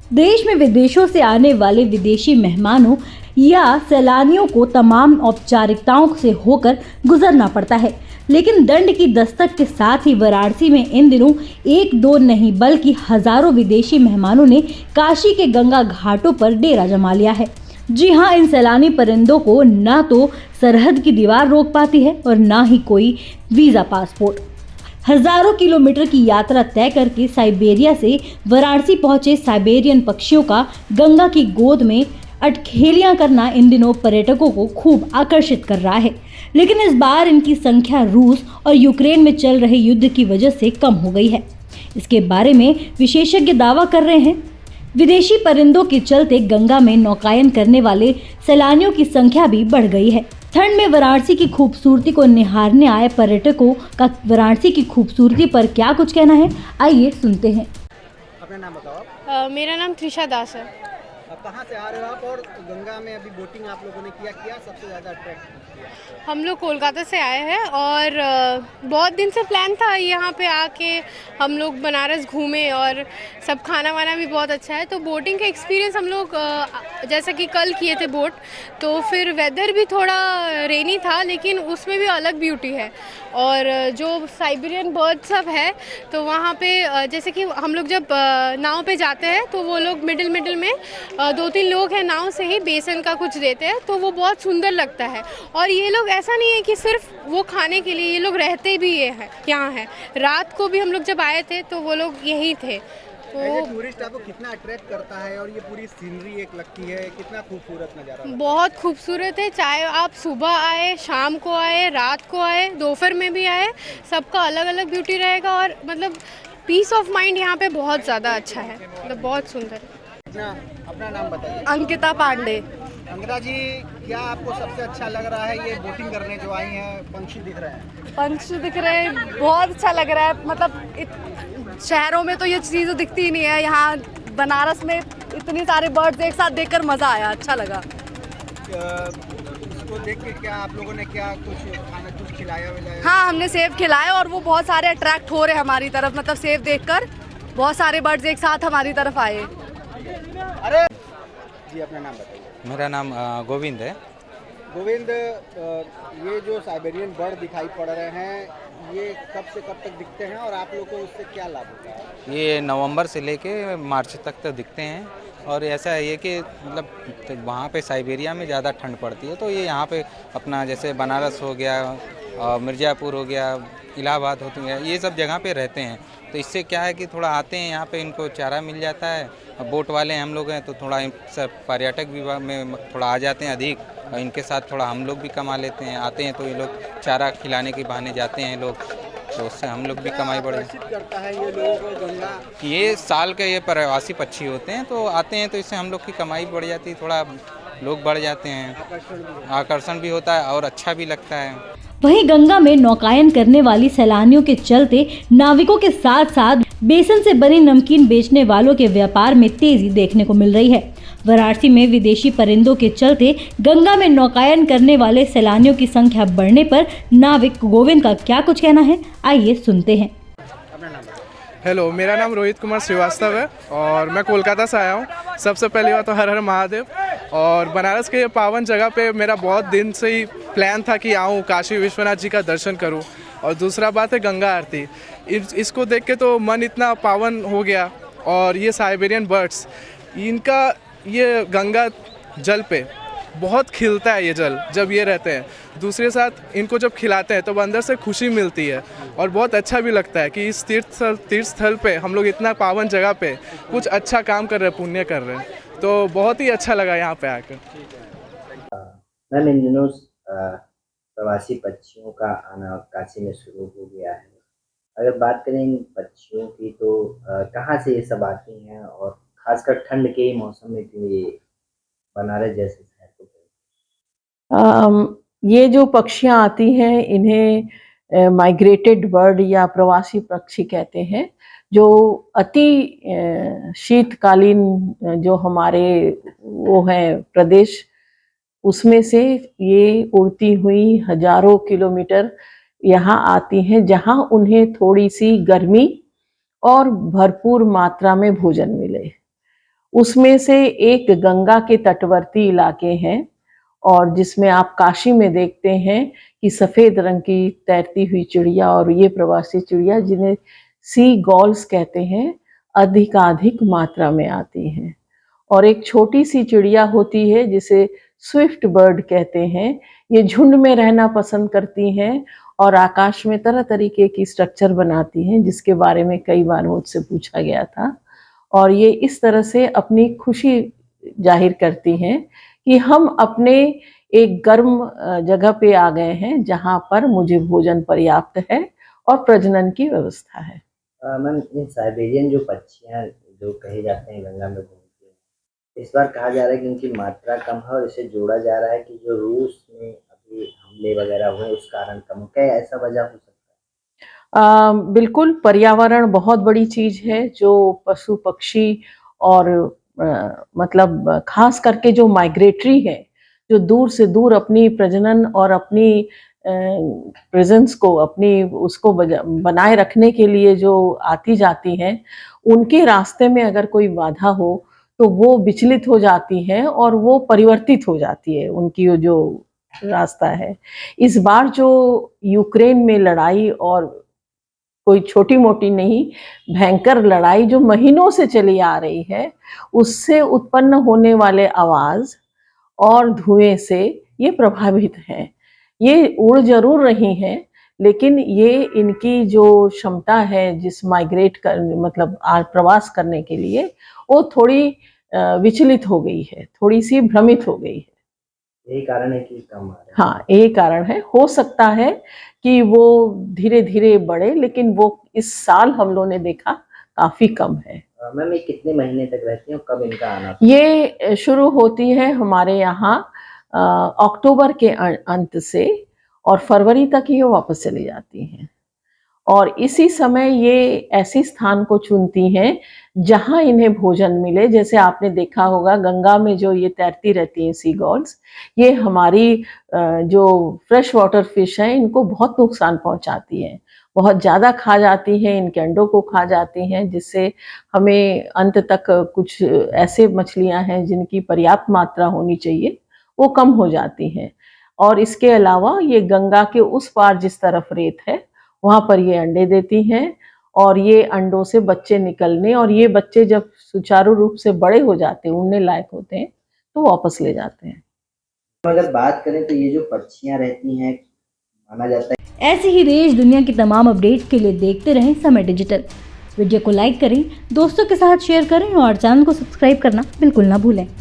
देश में विदेशों से आने वाले विदेशी मेहमानों या सैलानियों को तमाम औपचारिकताओं से होकर गुजरना पड़ता है, लेकिन दंड की दस्तक के साथ ही वाराणसी में इन दिनों एक दो नहीं बल्कि हजारों विदेशी मेहमानों ने काशी के गंगा घाटों पर डेरा जमा लिया है। जी हाँ, इन सैलानी परिंदों को न तो सरहद की दीवार रोक पाती है और न ही कोई वीजा पासपोर्ट। हजारों किलोमीटर की यात्रा तय करके साइबेरिया से वाराणसी पहुंचे साइबेरियन पक्षियों का गंगा की गोद में अटखेलियां करना इन दिनों पर्यटकों को खूब आकर्षित कर रहा है, लेकिन इस बार इनकी संख्या रूस और यूक्रेन में चल रहे युद्ध की वजह से कम हो गई है। इसके बारे में विशेषज्ञ दावा कर रहे हैं। विदेशी परिंदों के चलते गंगा में नौकायन करने वाले सैलानियों की संख्या भी बढ़ गई है। ठंड में वाराणसी की खूबसूरती को निहारने आए पर्यटकों का वाराणसी की खूबसूरती पर क्या कुछ कहना है, आइए सुनते हैं। अपना नाम बताओ आप। मेरा नाम त्रिशा दास है। अब कहाँ से आ रहे हो आप और गंगा में अभी बोटिंग आप लोगों ने किया सबसे ज़्यादा अट्रैक्ट किया? हम लोग कोलकाता से आए हैं और बहुत दिन से प्लान था यहाँ पे आके हम लोग बनारस घूमें और सब खाना वाना भी बहुत अच्छा है। तो बोटिंग का एक्सपीरियंस हम लोग जैसा कि कल किए थे बोट, तो फिर वेदर भी थोड़ा रेनी था लेकिन उसमें भी अलग ब्यूटी है। और जो साइबेरियन बर्ड सब है तो वहाँ पे जैसे कि हम लोग जब नाव पे जाते हैं तो वो लोग मिडिल में दो तीन लोग हैं नाव से ही बेसन का कुछ देते हैं, तो वो बहुत सुंदर लगता है। और ये लोग ऐसा नहीं है कि सिर्फ वो खाने के लिए, ये लोग रहते भी ये हैं यहाँ है। रात को भी हम लोग जब आए थे तो वो लोग यही थे। तो टूरिस्ट आपको कितना अट्रैक्ट करता है और ये पूरी सीनरी एक लगती है, कितना खूबसूरत नज़ारा? बहुत खूबसूरत है, चाहे आप सुबह आए, शाम को आए, रात को आए, दोपहर में भी आए, सबका अलग अलग ब्यूटी रहेगा। और मतलब पीस ऑफ माइंड यहाँ पे बहुत ज़्यादा अच्छा है, मतलब बहुत सुंदर। अपना नाम बताइए। अंकिता पांडे। अंकिता जी, क्या आपको सबसे अच्छा लग रहा है ये बोटिंग करने जो आई हैं? पंछी दिख रहे हैं, पंछी दिख रहे हैं, बहुत अच्छा लग रहा है। मतलब शहरों में तो ये चीज़ें दिखती ही नहीं है, यहाँ बनारस में इतनी सारे बर्ड्स एक साथ देखकर मज़ा आया, अच्छा लगा। इसको देख के क्या आप लोगों ने क्या कुछ खाना कुछ खिलाया विलाया? हाँ, हमने सेब खिलाए और वो बहुत सारे अट्रैक्ट हो रहे हैं हमारी तरफ, मतलब सेब देखकर बहुत सारे बर्ड्स एक साथ हमारी तरफ आए। अरे जी, अपना नाम बताइए। मेरा नाम गोविंद है। गोविंद, ये जो साइबेरियन बर्ड दिखाई पड़ रहे हैं, ये कब से कब तक दिखते हैं और आप लोग को उससे क्या लाभ होता है? ये नवंबर से लेके मार्च तक तो दिखते हैं। और ऐसा है कि मतलब तो वहाँ पे साइबेरिया में ज़्यादा ठंड पड़ती है, तो ये यहाँ पे अपना जैसे बनारस हो गया, मिर्ज़ापुर हो गया, इलाहाबाद हो गया, ये सब जगह पे रहते हैं। तो इससे क्या है कि थोड़ा आते हैं यहाँ पे, इनको चारा मिल जाता है। बोट वाले हम लोग हैं तो थोड़ा सब पर्यटक विभाग में थोड़ा आ जाते हैं अधिक, और इनके साथ थोड़ा हम लोग भी कमा लेते हैं। आते हैं तो ये लोग चारा खिलाने के बहाने जाते हैं लोग, तो उससे हम लोग भी कमाई बढ़ करता है ये लोगों को गंगा। ये साल के ये प्रवासी पक्षी होते हैं, तो आते हैं तो इससे हम लोग की कमाई बढ़ जाती है, थोड़ा लोग बढ़ जाते हैं, आकर्षण भी होता है और अच्छा भी लगता है। वहीं गंगा में नौकायन करने वाली सैलानियों के चलते नाविकों के साथ साथ बेसन से बनी नमकीन बेचने वालों के व्यापार में तेजी देखने को मिल रही है। वाराणसी में विदेशी परिंदों के चलते गंगा में नौकायन करने वाले सैलानियों की संख्या बढ़ने पर नाविक गोविंद का क्या कुछ कहना है, आइए सुनते हैं। हेलो, मेरा नाम रोहित कुमार श्रीवास्तव है और मैं कोलकाता से आया हूँ। सबसे पहली बात तो हर हर महादेव। और बनारस के ये पावन जगह पे मेरा बहुत दिन से ही प्लान था कि आऊँ, काशी विश्वनाथ जी का दर्शन करूँ। और दूसरा बात है गंगा आरती, इसको देख के तो मन इतना पावन हो गया। और ये साइबेरियन बर्ड्स, इनका ये गंगा जल पे बहुत खिलता है ये जल जब ये रहते हैं। दूसरे साथ इनको जब खिलाते हैं तो अंदर से खुशी मिलती है और बहुत अच्छा भी लगता है कि इस तीर्थ स्थल पे हम लोग इतना पावन जगह पे कुछ अच्छा काम कर रहे हैं, पुण्य कर रहे हैं। तो बहुत ही अच्छा लगा यहाँ पे आकर। मैम, इन दिनों प्रवासी पक्षियों का आना काशी में शुरू हो गया है। अगर बात करें इन पक्षियों की तो कहाँ से ये सब आती हैं और खासकर ठंड के मौसम में क्यों ये बनारस जैसे शहर को? ये जो पक्षियाँ आती हैं इन्हें माइग्रेटेड बर्ड या प्रवासी पक्षी कहते हैं, जो अति शीतकालीन जो हमारे वो हैं प्रदेश, उसमें से ये उड़ती हुई हजारों किलोमीटर यहाँ आती हैं, जहाँ उन्हें थोड़ी सी गर्मी और भरपूर मात्रा में भोजन मिले। उसमें से एक गंगा के तटवर्ती इलाके हैं, और जिसमें आप काशी में देखते हैं कि सफ़ेद रंग की तैरती हुई चिड़िया और ये प्रवासी चिड़िया जिन्हें सी गॉल्स कहते हैं, अधिकाधिक मात्रा में आती हैं। और एक छोटी सी चिड़िया होती है जिसे स्विफ्ट बर्ड कहते हैं, ये झुंड में रहना पसंद करती हैं और आकाश में तरह तरीके की स्ट्रक्चर बनाती हैं, जिसके बारे में कई बार मुझसे पूछा गया था। और ये इस तरह से अपनी खुशी जाहिर करती हैं कि हम अपने एक गर्म जगह पे आ गए हैं जहाँ पर मुझे भोजन पर्याप्त है और प्रजनन की व्यवस्था है। मैम, इन साइबेरियन जो पक्षियाँ जो कहे जाते हैं गंगा में घूमते हैं, इस बार कहा जा रहा है कि उनकी मात्रा कम है और इसे जोड़ा जा रहा है कि जो रूस में अभी हमले वगैरह हुए उस कारण कम हो। क्या ऐसा वजह हो सकता है? बिल्कुल, पर्यावरण बहुत बड़ी चीज़ है जो पशु पक्षी और मतलब खास करके जो माइग्रेटरी है, जो दूर से दूर अपनी प्रजनन और अपनी प्रेजेंस को अपनी उसको बनाए रखने के लिए जो आती जाती हैं, उनके रास्ते में अगर कोई बाधा हो तो वो विचलित हो जाती हैं और वो परिवर्तित हो जाती है उनकी जो रास्ता है। इस बार जो यूक्रेन में लड़ाई, और कोई छोटी मोटी नहीं, भयंकर लड़ाई जो महीनों से चली आ रही है, उससे उत्पन्न होने वाले आवाज़ और धुएं से ये प्रभावित हैं। ये उड़ जरूर रही हैं, लेकिन ये इनकी जो क्षमता है जिस माइग्रेट कर मतलब प्रवास करने के लिए, वो थोड़ी विचलित हो गई है, थोड़ी सी भ्रमित हो गई है। यही कारण है कि कम आ रहा है? हाँ, यही कारण है। हो सकता है कि वो धीरे धीरे बढ़े, लेकिन वो इस साल हम लोगों ने देखा काफ़ी कम है। मैम, ये कितने महीने तक रहती हैं और कब इनका आना? ये शुरू होती है हमारे यहाँ अक्टूबर के अंत से, और फरवरी तक ये वापस चली जाती हैं। और इसी समय ये ऐसे स्थान को चुनती हैं जहाँ इन्हें भोजन मिले। जैसे आपने देखा होगा गंगा में जो ये तैरती रहती हैं सी गॉल्स, ये हमारी जो फ्रेश वाटर फिश हैं इनको बहुत नुकसान पहुँचाती हैं, बहुत ज़्यादा खा जाती हैं, इनके अंडों को खा जाती हैं, जिससे हमें अंत तक कुछ ऐसे मछलियाँ हैं जिनकी पर्याप्त मात्रा होनी चाहिए वो कम हो जाती हैं। और इसके अलावा ये गंगा के उस पार जिस तरफ रेत है वहाँ पर ये अंडे देती हैं, और ये अंडों से बच्चे निकलने, और ये बच्चे जब सुचारू रूप से बड़े हो जाते हैं, उड़ने लायक होते हैं, तो वापस ले जाते हैं। अगर बात करें तो ये जो पक्षियाँ रहती हैं, माना जाता है ऐसी ही देश दुनिया की तमाम अपडेट्स के लिए देखते रहें समय डिजिटल। वीडियो को लाइक करें, दोस्तों के साथ शेयर करें और चैनल को सब्सक्राइब करना बिल्कुल ना भूलें।